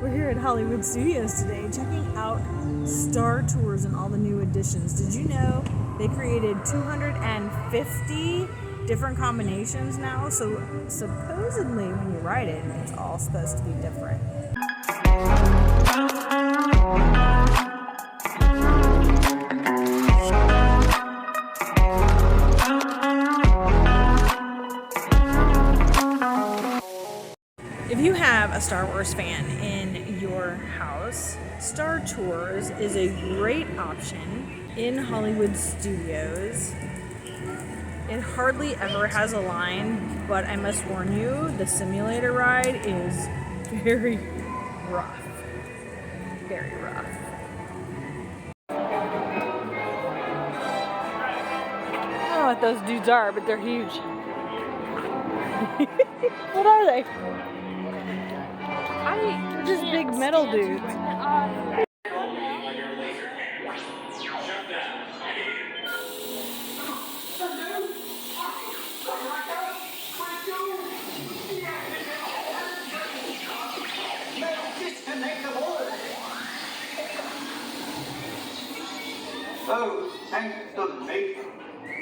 We're here at Hollywood Studios today checking out Star Tours and all the new additions. Did you know they created 250 different combinations now? So supposedly when you ride it, it's all supposed to be different. If you have a Star Wars fan in your house, Star Tours is a great option in Hollywood Studios. It hardly ever has a line, but I must warn you, the simulator ride is very rough. Very rough. I don't know what those dudes are, but they're huge. What are they? They're just big metal dudes.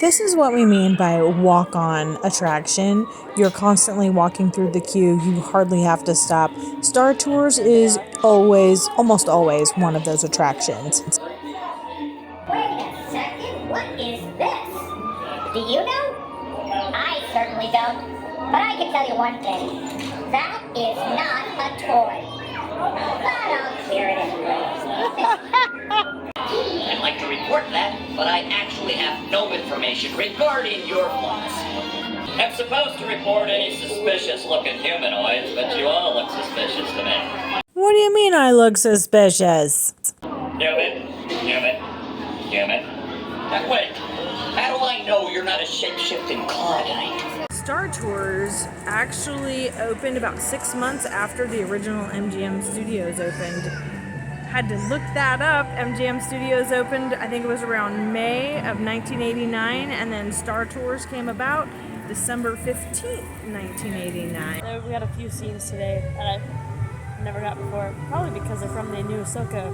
This is what we mean by walk-on attraction. You're constantly walking through the queue. You hardly have to stop. Star Tours is almost always one of those attractions. Wait a second, what is this? Do you know? I certainly don't. But I can tell you one thing. That is not a toy. But I'll clear it anyway. I'd like to report that, but I actually have no information regarding your flights. I'm supposed to report any suspicious-looking humanoids, but you all look suspicious to me. What do you mean I look suspicious? Human. Now wait, how do I know you're not a shape-shifting Claudite? Star Tours actually opened about 6 months after the original MGM Studios opened. Had to look that up. MGM Studios opened, I think it was around May of 1989, and then Star Tours came about December 15th, 1989. We had a few scenes today that I've never got before, probably because they're from the new Ahsoka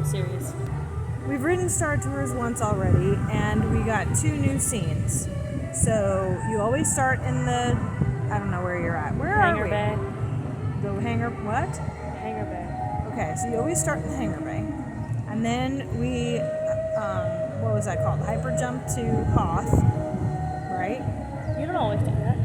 series. We've ridden Star Tours once already, and we got 2 new scenes. So you always start in the, I don't know where you're at. Where Hangar are we? Bay. The hangar, what? Hangar Bay. Okay, so you always start in the hangar bay. And then we, what was that called? Hyper jump to Hoth, right? You don't always do that.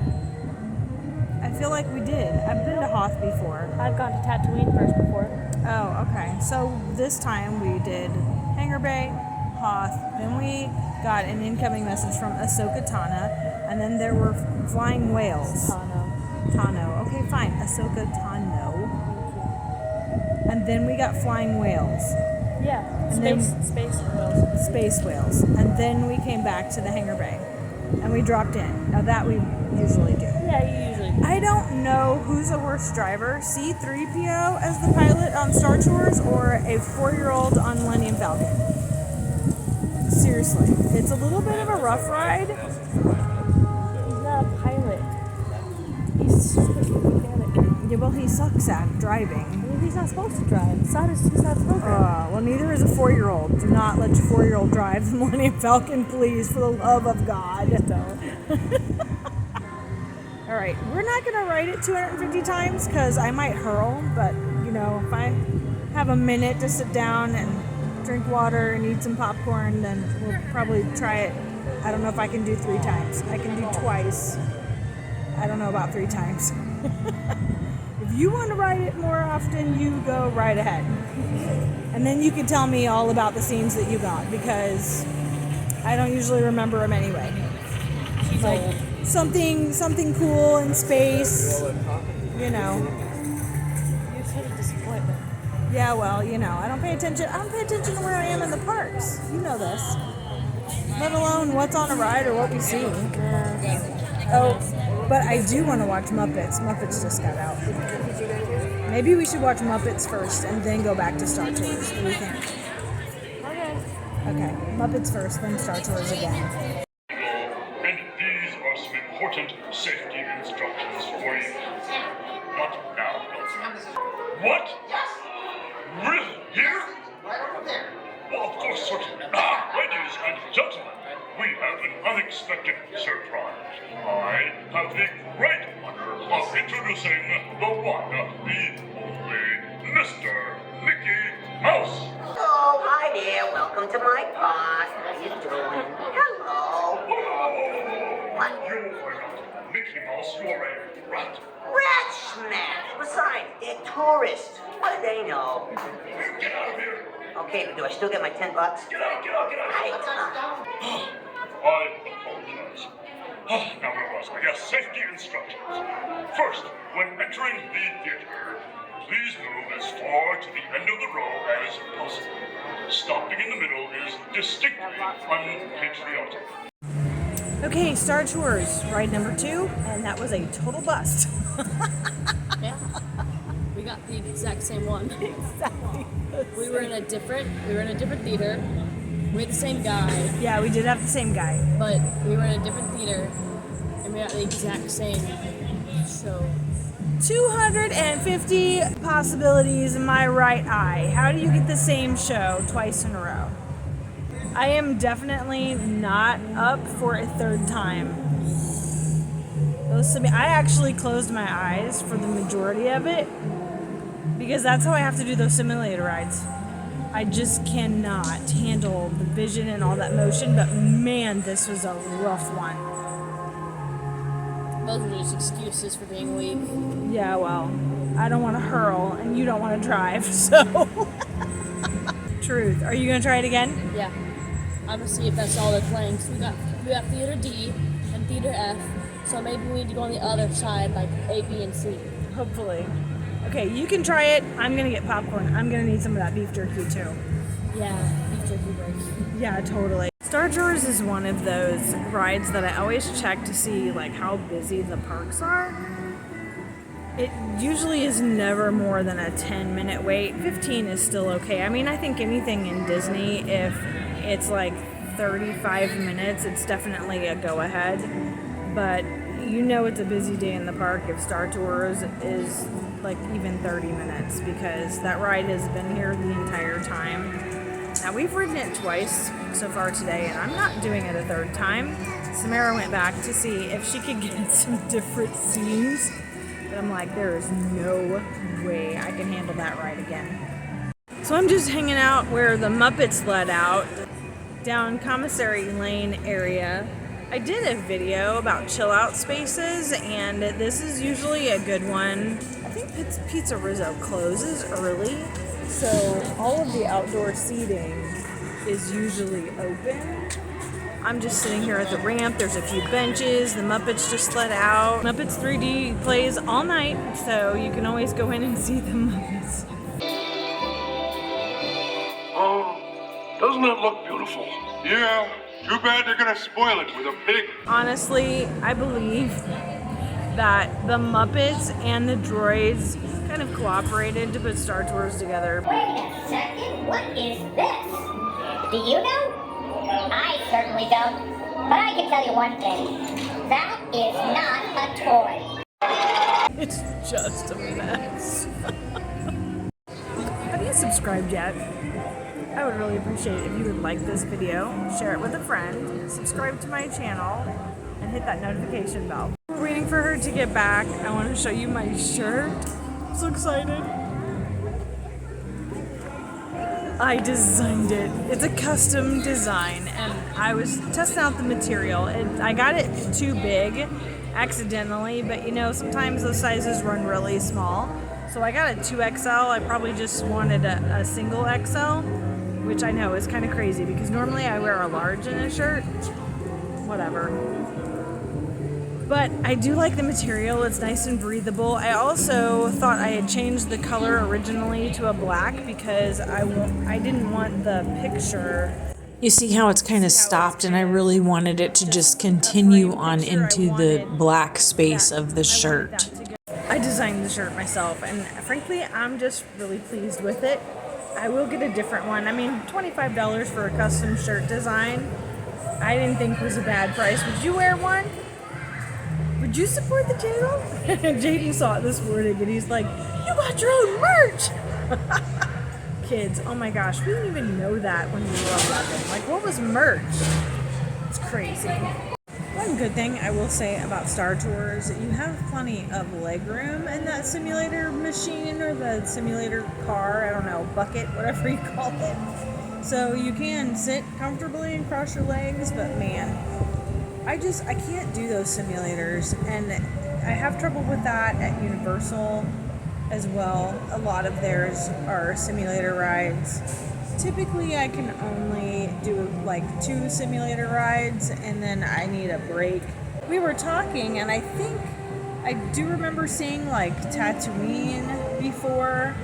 I feel like we did. I've been to Hoth before. I've gone to Tatooine first before. Oh, okay. So this time we did hangar bay, Hoth, then we got an incoming message from Ahsoka Tano, and then there were flying whales. Tano. Okay, fine. Ahsoka Tano. And then we got flying whales. Yeah, and space whales. Space whales. And then we came back to the hangar bay. And we dropped in. Now that we usually do. Yeah, you usually do. I don't know who's a worse driver, C-3PO as the pilot on Star Tours or a 4-year-old on Millennium Falcon. Seriously. It's a little bit of a rough ride. He's not a pilot. He's just a mechanic. Yeah, well, he sucks at driving. He's not supposed to drive. It's not his program. Well, neither is a 4-year-old. Do not let your 4-year-old drive the Millennium Falcon, please, for the love of God. Don't. All right, we're not going to ride it 250 times because I might hurl, but, you know, if I have a minute to sit down and drink water and eat some popcorn, then we'll probably try it. I don't know if I can do 3 times. I can do twice. I don't know about 3 times. If you want to ride it more often, you go right ahead. And then you can tell me all about the scenes that you got, because I don't usually remember them anyway. Like something cool in space, you know. You're such a disappointment. Yeah, well, you know, I don't pay attention to where I am in the parks. You know this. Let alone what's on a ride or what we see. Oh, but I do want to watch Muppets. Muppets just got out. Maybe we should watch Muppets first and then go back to Star Tours. What do you think? Okay, Muppets first, then Star Tours again. And these are some important safety instructions for you. Not now. What? Yes. Really? Here? Right over there. Well, of course, certainly. Ladies and gentlemen, we have an unexpected surprise. I have the great honor of introducing the one, the only Mr. Mickey Mouse. Oh, hi there. Welcome to my pod. How you doing? Hello. What? You are not Mickey Mouse, you're a rat. Rat smash. Besides, they're tourists. What do they know? Get out of here. Okay, but do I still get my $10? Get out, get out, get out. Hey, I apologize. Now where was I? Yes, safety instructions. First, when entering the theater, please move as far to the end of the row as possible. Stopping in the middle is distinctly unpatriotic. Okay, Star Tours, ride number 2, and that was a total bust. Yeah. We got the exact same one. Exactly. We were in a different theater. We had the same guy, Yeah, we did have the same guy. but we were in a different theater, and we got the exact same show. 250 possibilities in my right eye. How do you get the same show twice in a row? I am definitely not up for a third time. I actually closed my eyes for the majority of it because that's how I have to do those simulator rides. I just cannot handle the vision and all that motion, but man, this was a rough one. Those were just excuses for being weak. Yeah, well, I don't want to hurl and you don't want to drive, so. Truth. Are you going to try it again? Yeah. I'm gonna see if that's all they're playing. So we got theater D and theater F. So maybe we need to go on the other side, like A, B, and C. Hopefully. Okay, you can try it. I'm going to get popcorn. I'm going to need some of that beef jerky too. Yeah, beef jerky break. Yeah, totally. Star Tours is one of those rides that I always check to see like how busy the parks are. It usually is never more than a 10-minute wait. 15 is still okay. I mean, I think anything in Disney, if it's like 35 minutes, it's definitely a go-ahead. But you know it's a busy day in the park if Star Tours is like even 30 minutes because that ride has been here the entire time. Now we've ridden it twice so far today and I'm not doing it a third time. Samara went back to see if she could get some different scenes. But I'm like, there is no way I can handle that ride again. So I'm just hanging out where the Muppets let out, down Commissary Lane area. I did a video about chill out spaces, and this is usually a good one. I think Pizza Rizzo closes early, so all of the outdoor seating is usually open. I'm just sitting here at the ramp. There's a few benches. The Muppets just let out. Muppets 3D plays all night, so you can always go in and see the Muppets. Oh, doesn't it look beautiful? Yeah, too bad they're gonna spoil it with a pig. Honestly, I believe that the Muppets and the droids kind of cooperated to put Star Tours together. Wait a second, what is this? Do you know? I certainly don't. But I can tell you one thing. That is not a toy. It's just a mess. Have you subscribed yet? I would really appreciate it if you would like this video, share it with a friend, subscribe to my channel, and hit that notification bell. We're waiting for her to get back. I want to show you my shirt. I'm so excited. I designed it. It's a custom design, and I was testing out the material. I got it too big accidentally, but you know, sometimes those sizes run really small. So I got a 2XL. I probably just wanted a single XL, which I know is kind of crazy because normally I wear a large in a shirt. Whatever. But I do like the material. It's nice and breathable. I also thought I had changed the color originally to a black because I didn't want the picture. You see how it's kind of stopped, and I really wanted it to just continue on into the black space of the shirt. I designed the shirt myself, and frankly, I'm just really pleased with it. I will get a different one. I mean, $25 for a custom shirt design, I didn't think was a bad price. Would you wear one? Would you support the channel? Jaden saw it this morning, and he's like, you got your own merch. Kids, oh my gosh, we didn't even know that when we were 11. Like, what was merch? It's crazy. One good thing I will say about Star Tours, you have plenty of leg room in that simulator machine or the simulator car, I don't know, bucket, whatever you call it. So you can sit comfortably and cross your legs, but man, I can't do those simulators, and I have trouble with that at Universal as well. A lot of theirs are simulator rides. Typically, I can only do like 2 simulator rides, and then I need a break. We were talking, and I think I do remember seeing like Tatooine before.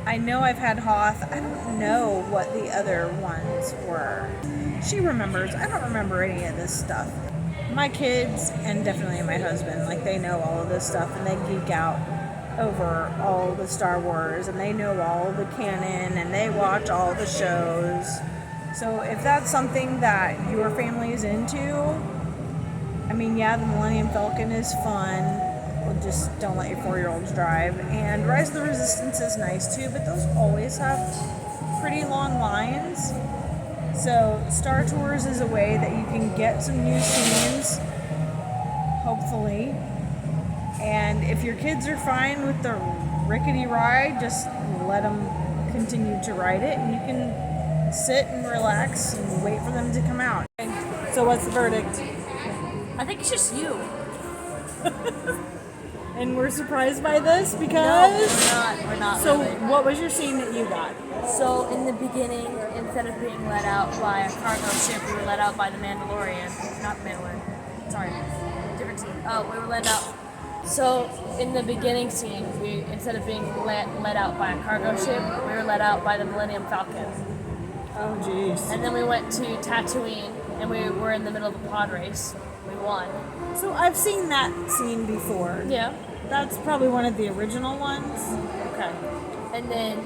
I know I've had Hoth. I don't know what the other ones were. She remembers. I don't remember any of this stuff. My kids, and definitely my husband, like they know all of this stuff, and they geek out over all the Star Wars, and they know all the canon, and they watch all the shows. So if that's something that your family is into, I mean, yeah, the Millennium Falcon is fun. Well, just don't let your 4-year-olds drive. And Rise of the Resistance is nice too, but those always have pretty long lines. So Star Tours is a way that you can get some new scenes, hopefully. And if your kids are fine with the rickety ride, just let them continue to ride it, and you can sit and relax and wait for them to come out. So what's the verdict? I think it's just you. And we're surprised by this because... No, we're not. So really. what was your scene that you got? So in the beginning, instead of being let out by a cargo ship, we were let out by the Mandalorian. Not the Mandalorian. Sorry, different scene. Oh, we were let out. So in the beginning scene, we instead of being let out by a cargo ship, we were let out by the Millennium Falcon. Oh, jeez. And then we went to Tatooine, and we were in the middle of a pod race. We won. So I've seen that scene before. Yeah. That's probably one of the original ones. Okay. And then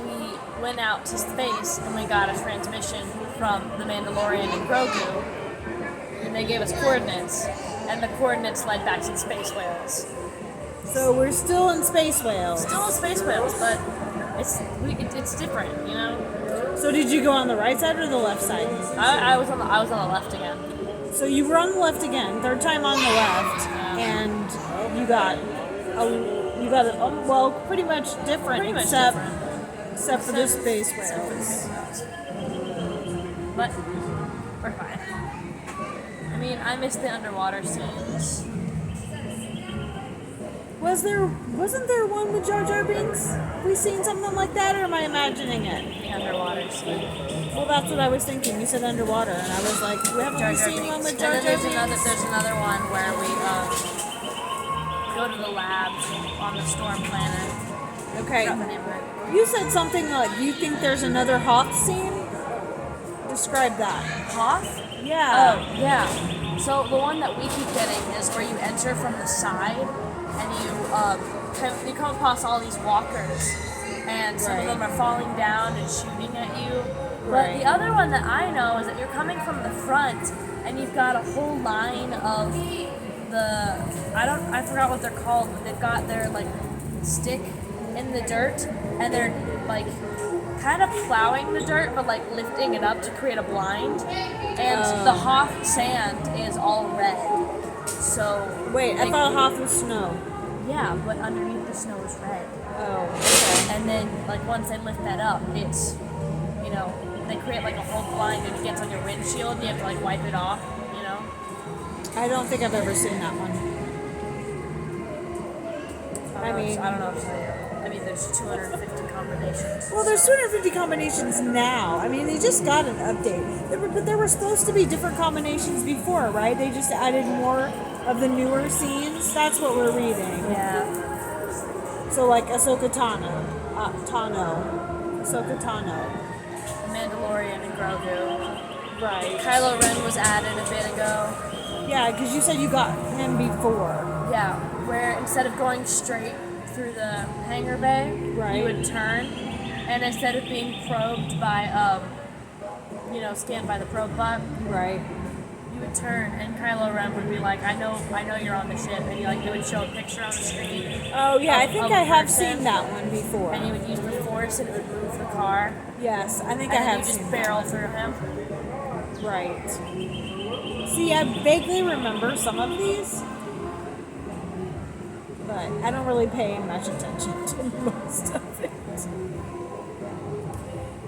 we went out to space, and we got a transmission from the Mandalorian and Grogu, and they gave us coordinates, and the coordinates led back to the space whales. So we're still in Space Whales. Still in space whales, but it's different, you know. So did you go on the right side or the left side? I was on the left again. So you were on the left again, third time on the left, and you got pretty much different, except for the Space Whales. But we're fine. I mean, I miss the underwater scenes. Wasn't there one with Jar Jar Binks? We seen something like that, or am I imagining it? The underwater scene. Well, that's what I was thinking. You said underwater, and I was like, haven't we seen one with Jar And Jar then Binks? there's another one where we go to the labs on the storm planet. Okay. Forgot the name of it. You said something like, you think there's another Hoth scene? Describe that. Hoth? Yeah. Oh, yeah. So the one that we keep getting is where you enter from the side, and you come across all these walkers, and some of them are falling down and shooting at you. But the other one that I know is that you're coming from the front, and you've got a whole line of I forgot what they're called, but they've got their like stick in the dirt, and they're like kind of plowing the dirt, but like lifting it up to create a blind. And the Hoth sand is all red. So Wait, I thought Hoth was snow. yeah, but underneath the snow is red. Oh, okay. And then like once they lift that up, it's they create like a whole blind, and it gets on your windshield, and you have to like wipe it off. I don't think I've ever seen that one. I mean, I don't know if there's 250 combinations. Well, there's 250 combinations now. I mean, they just got an update. But there were supposed to be different combinations before, right? They just added more of the newer scenes. That's what we're reading. Yeah. So like Ahsoka Tano. Ahsoka Tano. Mandalorian and Grogu. Right. Kylo Ren was added a bit ago. Yeah, because you said you got him before. Yeah, where instead of going straight through the hangar bay, you would turn, and instead of being probed by, scanned by the probe bot, right, you would turn, and Kylo Ren would be like, I know you're on the ship, and he would show a picture on the screen. Oh yeah, I think of I a have person, seen that one before. And you would use the Force, and it would move the car. Yes, I think And I then have you just seen barrel that. through him. Right. See, I vaguely remember some of these, but I don't really pay much attention to most of it.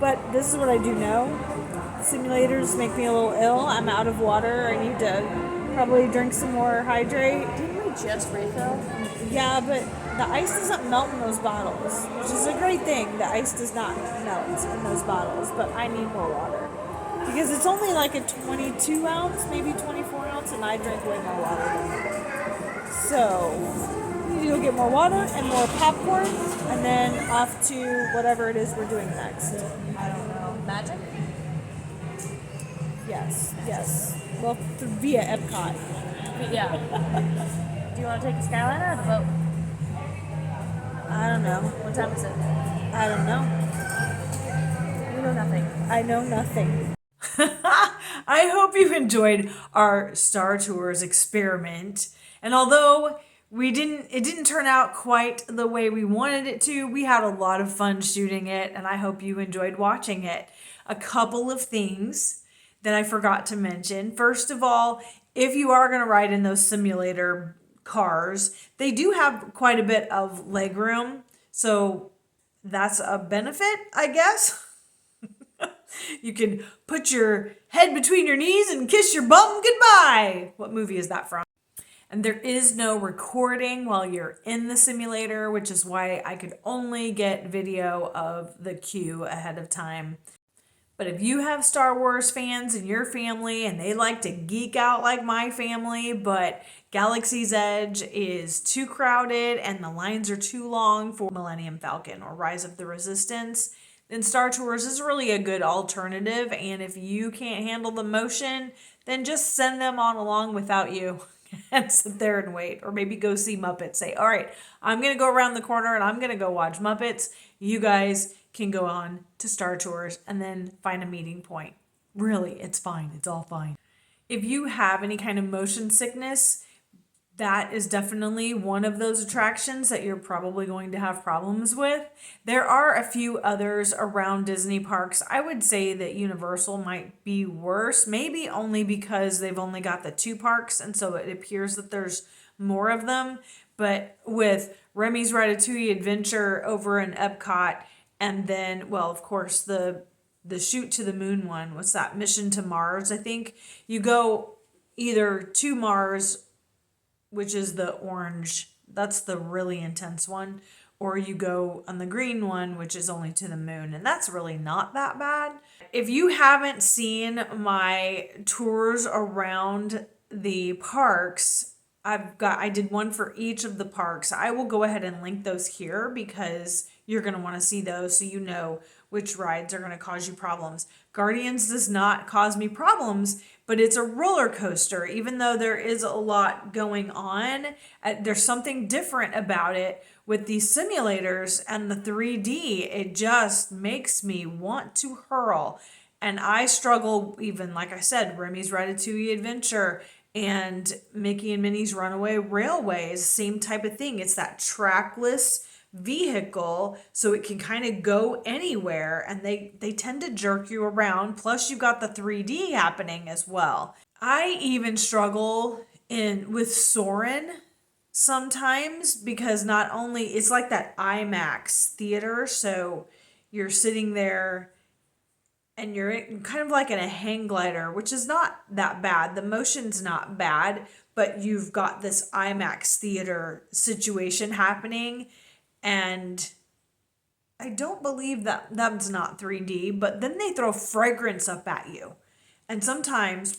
But this is what I do know. Simulators make me a little ill. I'm out of water. I need to probably drink some more hydrate. Didn't we just refill? Yeah, but the ice doesn't melt in those bottles, which is a great thing. The ice does not melt in those bottles, but I need more water. Because it's only like a 22 ounce, maybe 24 ounce, and I drink way more water than that. So, we need to go get more water and more popcorn, and then off to whatever it is we're doing next. I don't know. Magic? Yes. Well, via Epcot. Yeah. Do you want to take the Skyliner or the boat? I don't know. What time is it? I don't know. You know nothing. I know nothing. I hope you enjoyed our Star Tours experiment. And although it didn't turn out quite the way we wanted it to, we had a lot of fun shooting it, and I hope you enjoyed watching it. A couple of things that I forgot to mention. First of all, if you are going to ride in those simulator cars, they do have quite a bit of legroom, so that's a benefit, I guess. You can put your head between your knees and kiss your bum goodbye. What movie is that from? And there is no recording while you're in the simulator, which is why I could only get video of the queue ahead of time. But if you have Star Wars fans in your family and they like to geek out like my family, but Galaxy's Edge is too crowded and the lines are too long for Millennium Falcon or Rise of the Resistance, then Star Tours is really a good alternative. And if you can't handle the motion, then just send them on along without you and sit there and wait. Or maybe go see Muppets. Say, all right, I'm going to go around the corner and I'm going to go watch Muppets. You guys can go on to Star Tours and then find a meeting point. Really, it's fine. It's all fine. If you have any kind of motion sickness, that is definitely one of those attractions that you're probably going to have problems with. There are a few others around Disney parks. I would say that Universal might be worse, maybe only because they've only got the 2 parks, and so it appears that there's more of them. But with Remy's Ratatouille Adventure over in Epcot, and then, well, of course, the Shoot to the Moon one, what's that, Mission to Mars, I think. You go either to Mars, which is the orange, that's the really intense one, or you go on the green one, which is only to the moon, and that's really not that bad. If you haven't seen my tours around the parks, I did one for each of the parks. I will go ahead and link those here because you're going to want to see those so you know which rides are going to cause you problems. Guardians does not cause me problems, but it's a roller coaster. Even though there is a lot going on, there's something different about it with these simulators and the 3D. It just makes me want to hurl. And I struggle even, like I said, Remy's Ratatouille Adventure and Mickey and Minnie's Runaway Railway is the same type of thing. It's that trackless vehicle, so it can kind of go anywhere, and they tend to jerk you around. Plus you got the 3D happening as well. I even struggle with Soarin' sometimes because not only it's like that IMAX theater, so you're sitting there and you're kind of like in a hang glider, which is not that bad. The motion's not bad, but you've got this IMAX theater situation happening. And I don't believe that that's not 3D, but then they throw fragrance up at you. And sometimes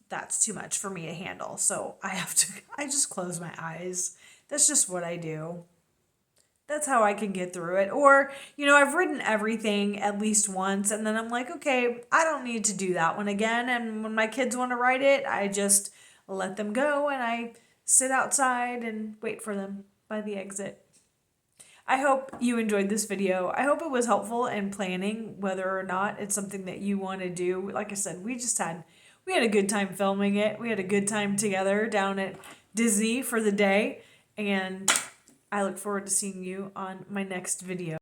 that's too much for me to handle. So I just close my eyes. That's just what I do. That's how I can get through it. Or, I've ridden everything at least once, and then I'm like, okay, I don't need to do that one again. And when my kids want to ride it, I just let them go and I sit outside and wait for them by the exit. I hope you enjoyed this video. I hope it was helpful in planning whether or not it's something that you want to do. Like I said, we just had we had a good time filming it. We had a good time together down at Disney for the day. And I look forward to seeing you on my next video.